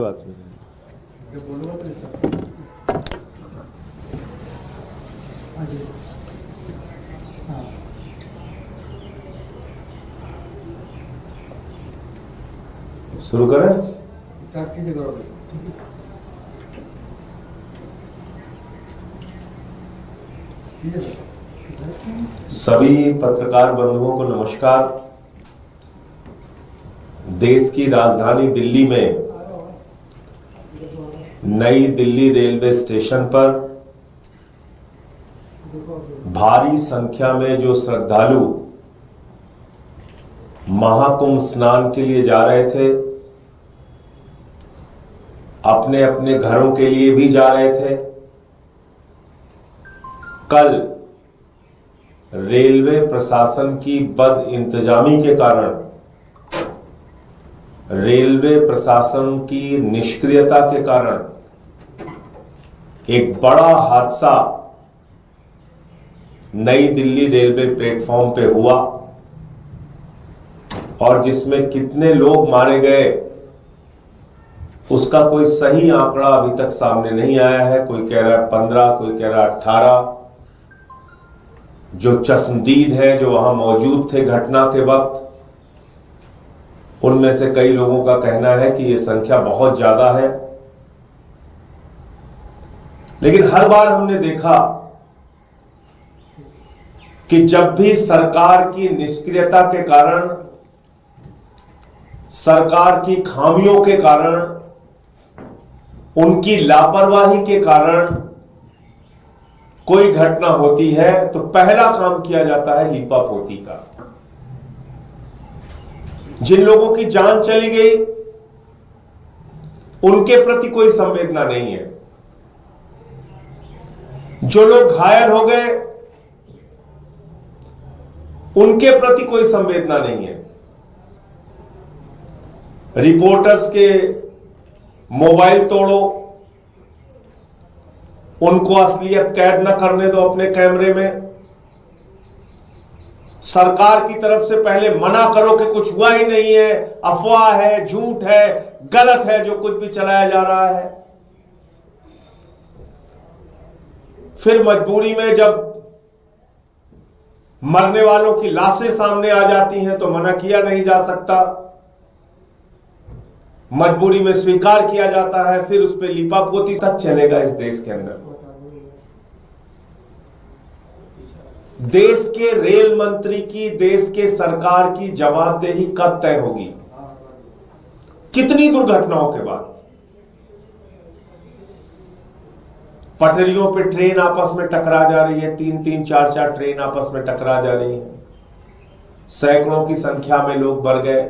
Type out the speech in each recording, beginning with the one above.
बात नहीं। शुरू करें। सभी पत्रकार बंधुओं को नमस्कार। देश की राजधानी दिल्ली में नई दिल्ली रेलवे स्टेशन पर भारी संख्या में जो श्रद्धालु महाकुंभ स्नान के लिए जा रहे थे, अपने अपने घरों के लिए भी जा रहे थे, कल रेलवे प्रशासन की बद इंतजामी के कारण, रेलवे प्रशासन की निष्क्रियता के कारण एक बड़ा हादसा नई दिल्ली रेलवे प्लेटफॉर्म पे हुआ और जिसमें कितने लोग मारे गए उसका कोई सही आंकड़ा अभी तक सामने नहीं आया है। कोई कह रहा है 15, कोई कह रहा है 18। जो चश्मदीद है, जो वहां मौजूद थे घटना के वक्त, उनमें से कई लोगों का कहना है कि यह संख्या बहुत ज्यादा है। लेकिन हर बार हमने देखा कि जब भी सरकार की निष्क्रियता के कारण, सरकार की खामियों के कारण, उनकी लापरवाही के कारण कोई घटना होती है तो पहला काम किया जाता है लीपापोती का। जिन लोगों की जान चली गई उनके प्रति कोई संवेदना नहीं है। जो लोग घायल हो गए उनके प्रति कोई संवेदना नहीं है। रिपोर्टर्स के मोबाइल तोड़ो, उनको असलियत कैद न करने दो अपने कैमरे में। सरकार की तरफ से पहले मना करो कि कुछ हुआ ही नहीं है, अफवाह है, झूठ है, गलत है जो कुछ भी चलाया जा रहा है। फिर मजबूरी में जब मरने वालों की लाशें सामने आ जाती हैं तो मना किया नहीं जा सकता, मजबूरी में स्वीकार किया जाता है, फिर उस पर लीपापोती तक चलेगा इस देश के अंदर। देश के रेल मंत्री की, देश के सरकार की जवाबदेही कब तय होगी? कितनी दुर्घटनाओं के बाद? पटरियों पे ट्रेन आपस में टकरा जा रही है, 3-3, 4-4 ट्रेन आपस में टकरा जा रही है, सैकड़ों की संख्या में लोग मर गए,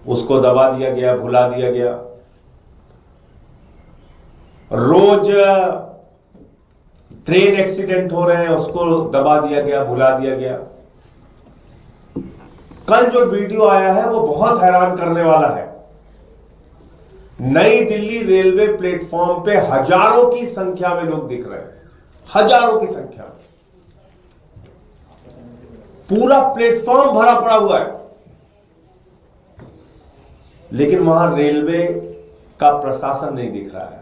उसको दबा दिया गया, भुला दिया गया। रोज ट्रेन एक्सीडेंट हो रहे हैं, उसको दबा दिया गया, भुला दिया गया। कल जो वीडियो आया है वो बहुत हैरान करने वाला है। नई दिल्ली रेलवे प्लेटफॉर्म पे हजारों की संख्या में लोग दिख रहे हैं, हजारों की संख्या में। पूरा प्लेटफॉर्म भरा पड़ा हुआ है, लेकिन वहां रेलवे का प्रशासन नहीं दिख रहा है।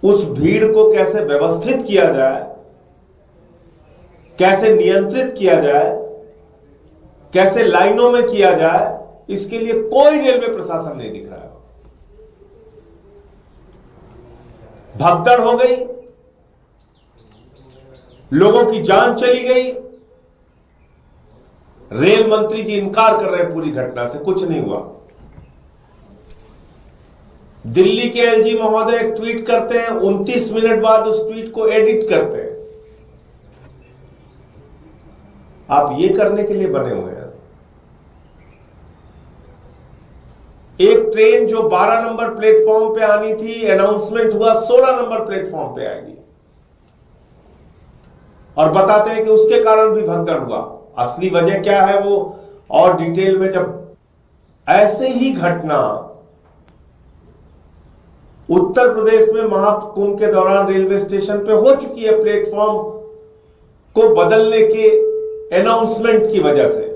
उस भीड़ को कैसे व्यवस्थित किया जाए, कैसे नियंत्रित किया जाए, कैसे लाइनों में किया जाए, इसके लिए कोई रेलवे प्रशासन नहीं दिख रहा है। भगदड़ हो गई, लोगों की जान चली गई, रेल मंत्री जी इनकार कर रहे हैं पूरी घटना से, कुछ नहीं हुआ। दिल्ली के एलजी महोदय एक ट्वीट करते हैं, 29 मिनट बाद उस ट्वीट को एडिट करते हैं। आप ये करने के लिए बने हुए हैं। एक ट्रेन जो 12 नंबर प्लेटफॉर्म पे आनी थी, अनाउंसमेंट हुआ 16 नंबर प्लेटफॉर्म पे आएगी, और बताते हैं कि उसके कारण भी भगदड़ हुआ। असली वजह क्या है वो और डिटेल में, जब ऐसे ही घटना उत्तर प्रदेश में महाकुंभ के दौरान रेलवे स्टेशन पे हो चुकी है, प्लेटफॉर्म को बदलने के अनाउंसमेंट की वजह से।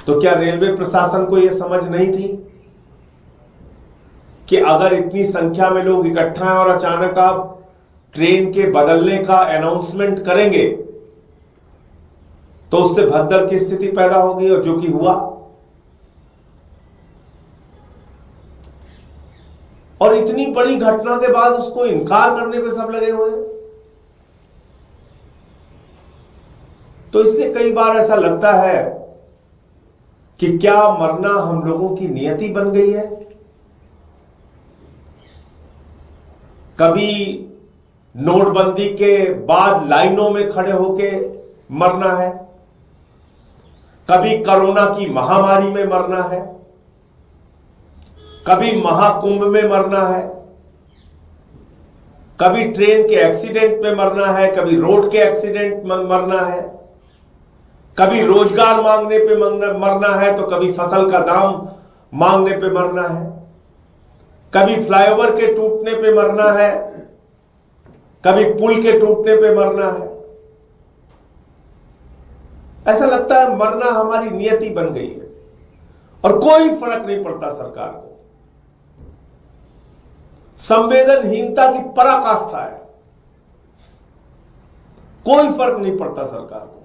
तो क्या रेलवे प्रशासन को यह समझ नहीं थी कि अगर इतनी संख्या में लोग इकट्ठा हैं और अचानक आप ट्रेन के बदलने का अनाउंसमेंट करेंगे तो उससे भगदड़ की स्थिति पैदा होगी, और जो कि हुआ। और इतनी बड़ी घटना के बाद उसको इनकार करने पे सब लगे हुए हैं। तो इसलिए कई बार ऐसा लगता है कि क्या मरना हम लोगों की नियति बन गई है। कभी नोटबंदी के बाद लाइनों में खड़े होके मरना है, कभी कोरोना की महामारी में मरना है, कभी महाकुंभ में मरना है, कभी ट्रेन के एक्सीडेंट में मरना है, कभी रोड के एक्सीडेंट में मरना है, कभी रोजगार मांगने पे मरना है, तो कभी फसल का दाम मांगने पे मरना है, कभी फ्लाईओवर के टूटने पे मरना है, कभी पुल के टूटने पे मरना है। ऐसा लगता है मरना हमारी नियति बन गई है और कोई फर्क नहीं पड़ता सरकार को। संवेदनहीनता की पराकाष्ठा है, कोई फर्क नहीं पड़ता सरकार को।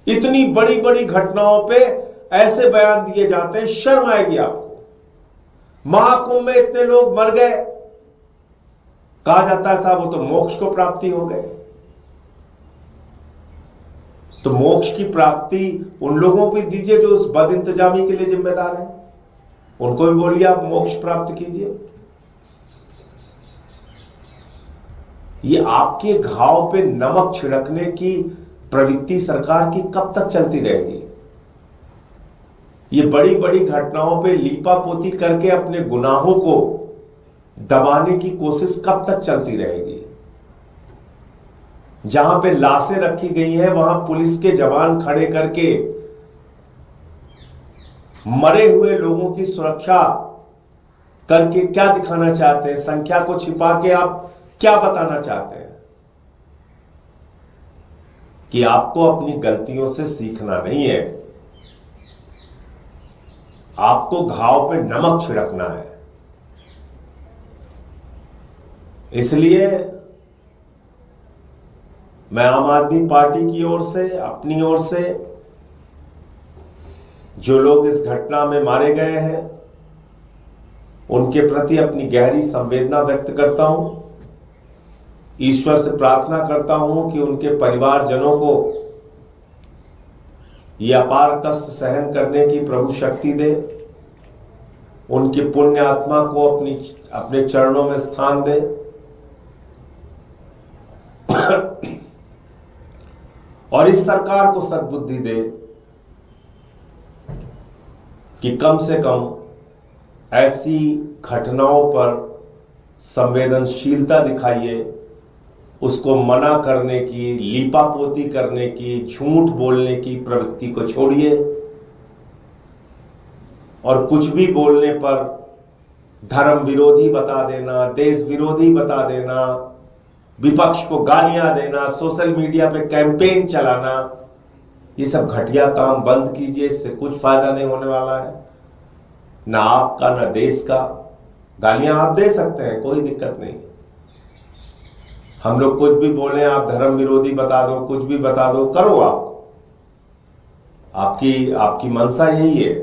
इतनी बड़ी बड़ी घटनाओं पे ऐसे बयान दिए जाते हैं, शर्म आएगी आपको। महाकुंभ में इतने लोग मर गए, कहा जाता है साहब वो तो मोक्ष को प्राप्ति हो गए। तो मोक्ष की प्राप्ति उन लोगों को दीजिए जो उस बद इंतजामी के लिए जिम्मेदार है, उनको भी बोलिए आप मोक्ष प्राप्त कीजिए। ये आपके घाव पे नमक छिड़कने की प्रवृत्ति सरकार की कब तक चलती रहेगी। ये बड़ी बड़ी घटनाओं पे लीपापोती करके अपने गुनाहों को दबाने की कोशिश कब तक चलती रहेगी। जहां पे लाशें रखी गई हैं वहां पुलिस के जवान खड़े करके मरे हुए लोगों की सुरक्षा करके क्या दिखाना चाहते हैं? संख्या को छिपा के आप क्या बताना चाहते हैं? कि आपको अपनी गलतियों से सीखना नहीं है, आपको घाव पे नमक छिड़कना है। इसलिए मैं आम आदमी पार्टी की ओर से, अपनी ओर से, जो लोग इस घटना में मारे गए हैं उनके प्रति अपनी गहरी संवेदना व्यक्त करता हूं। ईश्वर से प्रार्थना करता हूं कि उनके परिवारजनों को यह अपार कष्ट सहन करने की प्रभु शक्ति दे, उनकी पुण्य आत्मा को अपने चरणों में स्थान दे। और इस सरकार को सद्बुद्धि दे कि कम से कम ऐसी घटनाओं पर संवेदनशीलता दिखाइए, उसको मना करने की, लीपापोती करने की, झूठ बोलने की प्रवृत्ति को छोड़िए और कुछ भी बोलने पर धर्म विरोधी बता देना, देश विरोधी बता देना, विपक्ष को गालियां देना, सोशल मीडिया पे कैंपेन चलाना, ये सब घटिया काम बंद कीजिए। इससे कुछ फायदा नहीं होने वाला है, ना आपका ना देश का। गालियां आप दे सकते हैं, कोई दिक्कत नहीं। हम लोग कुछ भी बोले, आप धर्म विरोधी बता दो, कुछ भी बता दो, करो आपकी मंशा यही है।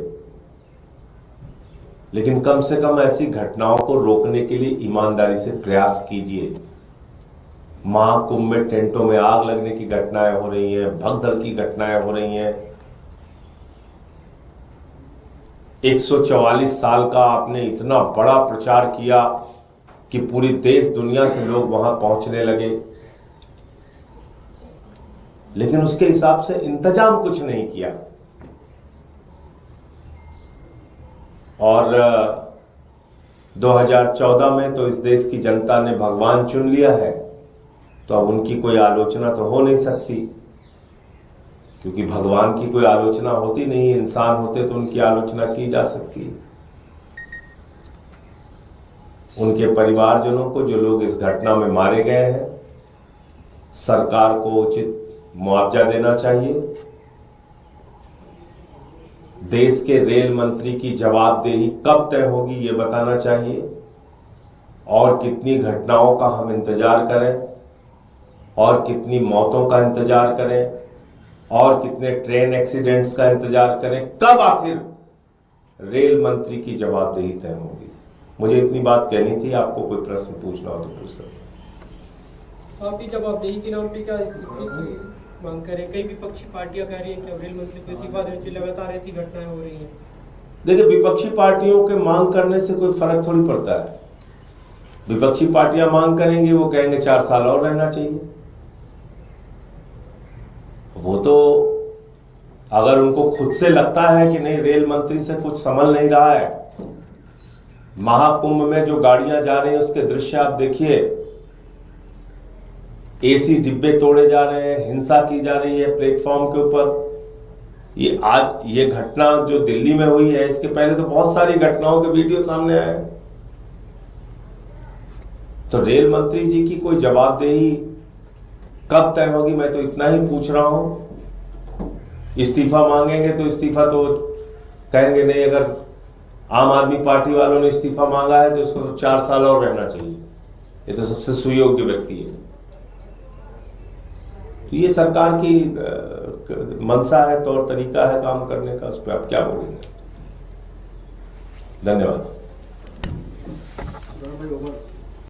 लेकिन कम से कम ऐसी घटनाओं को रोकने के लिए ईमानदारी से प्रयास कीजिए। महाकुंभ में टेंटों में आग लगने की घटनाएं हो रही हैं, भगदड़ की घटनाएं हो रही हैं। 144 साल का आपने इतना बड़ा प्रचार किया कि पूरी देश दुनिया से लोग वहां पहुंचने लगे, लेकिन उसके हिसाब से इंतजाम कुछ नहीं किया। और 2014 में तो इस देश की जनता ने भगवान चुन लिया है, तो अब उनकी कोई आलोचना तो हो नहीं सकती, क्योंकि भगवान की कोई आलोचना होती नहीं। इंसान होते तो उनकी आलोचना की जा सकती है। उनके परिवारजनों को, जो लोग इस घटना में मारे गए हैं, सरकार को उचित मुआवजा देना चाहिए। देश के रेल मंत्री की जवाबदेही कब तय होगी ये बताना चाहिए, और कितनी घटनाओं का हम इंतजार करें, और कितनी मौतों का इंतजार करें, और कितने ट्रेन एक्सीडेंट्स का इंतजार करें, कब आखिर रेल मंत्री की जवाबदेही तय होगी। मुझे इतनी बात कहनी थी। आपको कोई प्रश्न पूछना हो तो पूछ सकते। आपकी जवाबदेही के नाम पे क्या मांग करें? कई विपक्षी पार्टियां कह रही हैं कि अब रेल मंत्री को इस्तीफा देने से लगातार ऐसी घटनाएं हो रही हैं। देखिए, विपक्षी पार्टियों के मांग करने से कोई फर्क थोड़ी पड़ता है। विपक्षी पार्टियां मांग करेंगी, वो कहेंगे 4 साल और रहना चाहिए। वो तो अगर उनको खुद से लगता है कि नहीं, रेल मंत्री से कुछ संभल नहीं रहा है, महाकुंभ में जो गाड़ियां जा रही हैं उसके दृश्य आप देखिए, एसी डिब्बे तोड़े जा रहे हैं, हिंसा की जा रही है प्लेटफॉर्म के ऊपर। ये आज ये घटना जो दिल्ली में हुई है, इसके पहले तो बहुत सारी घटनाओं के वीडियो सामने आए। तो रेल मंत्री जी की कोई जवाबदेही कब तय होगी, मैं तो इतना ही पूछ रहा हूं। इस्तीफा मांगेंगे तो इस्तीफा तो कहेंगे नहीं, अगर आम आदमी पार्टी वालों ने इस्तीफा मांगा है तो उसको तो 4 साल और रहना चाहिए, ये तो सबसे सुयोग्य व्यक्ति है। तो ये सरकार की मंशा है, तौर तरीका है काम करने का, उस पर आप क्या बोलेंगे। धन्यवाद।